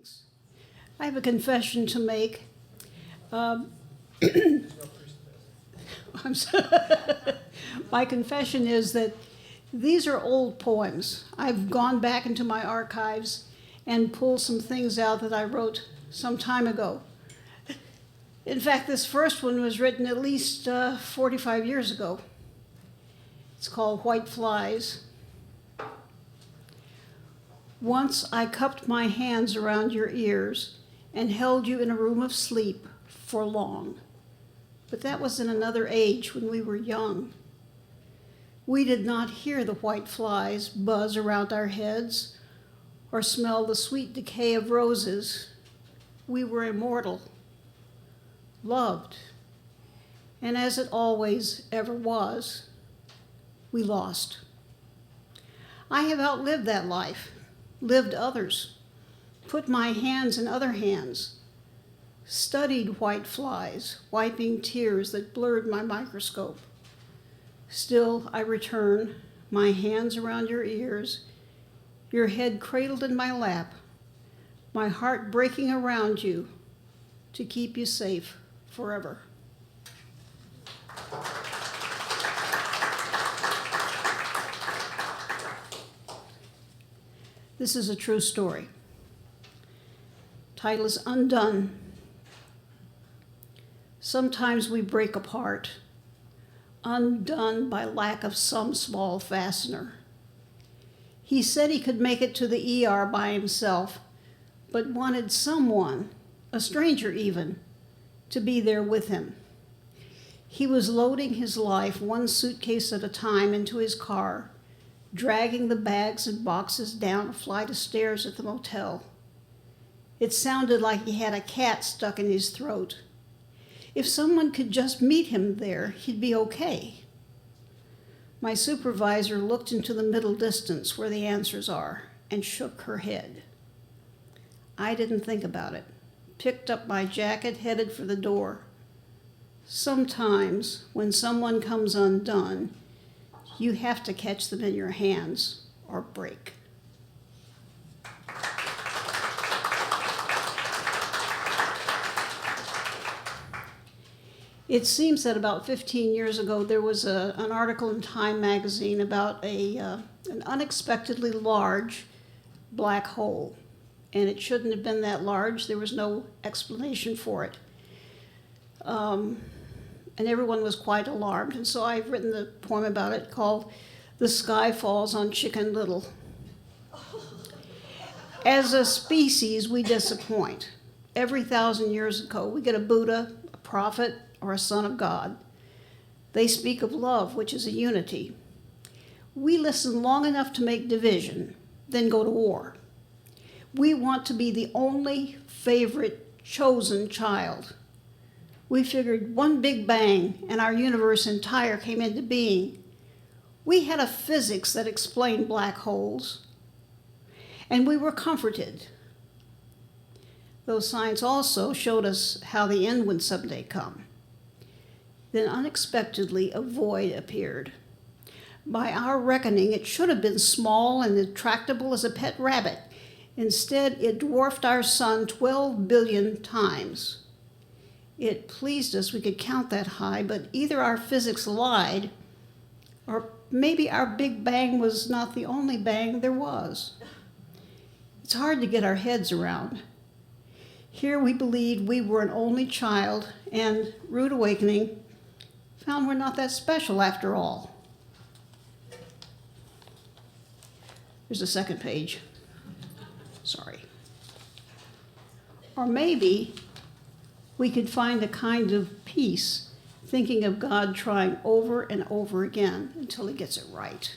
Thanks. I have a confession to make. My confession is that these are old poems. I've gone back into my archives and pulled some things out that I wrote some time ago. In fact, this first one was written at least 45 years ago. It's called White Flies. Once I cupped my hands around your ears and held you in a room of sleep for long. But that was in another age when we were young. We did not hear the white flies buzz around our heads or smell the sweet decay of roses. We were immortal, loved, and as it always ever was, we lost. I have outlived that life, lived others, put my hands in other hands, studied white flies, wiping tears that blurred my microscope. Still, I return, my hands around your ears, your head cradled in my lap, my heart breaking around you to keep you safe forever. This is a true story. Title is Undone. Sometimes we break apart, undone by lack of some small fastener. He said he could make it to the ER by himself, but wanted someone, a stranger even, to be there with him. He was loading his life one suitcase at a time into his car, dragging the bags and boxes down a flight of stairs at the motel. It sounded like he had a cat stuck in his throat. If someone could just meet him there, he'd be okay. My supervisor looked into the middle distance where the answers are and shook her head. I didn't think about it, picked up my jacket, headed for the door. Sometimes when someone comes undone, you have to catch them in your hands or break. It seems that about 15 years ago, there was an article in Time magazine about an unexpectedly large black hole. And it shouldn't have been that large. There was no explanation for it. And everyone was quite alarmed. And so I've written the poem about it called The Sky Falls on Chicken Little. As a species, we disappoint. Every 1,000 years ago, we get a Buddha, a prophet, or a son of God. They speak of love, which is a unity. We listen long enough to make division, then go to war. We want to be the only favorite chosen child. We figured one big bang and our universe entire came into being. We had a physics that explained black holes, and we were comforted. Though science also showed us how the end would someday come. Then unexpectedly a void appeared. By our reckoning, it should have been small and intractable as a pet rabbit. Instead, it dwarfed our sun 12 billion times. It pleased us we could count that high, but either our physics lied, or maybe our Big Bang was not the only bang there was. It's hard to get our heads around. Here we believed we were an only child, and rude awakening found we're not that special after all. There's a second page. Sorry. Or maybe we could find a kind of peace thinking of God trying over and over again until he gets it right.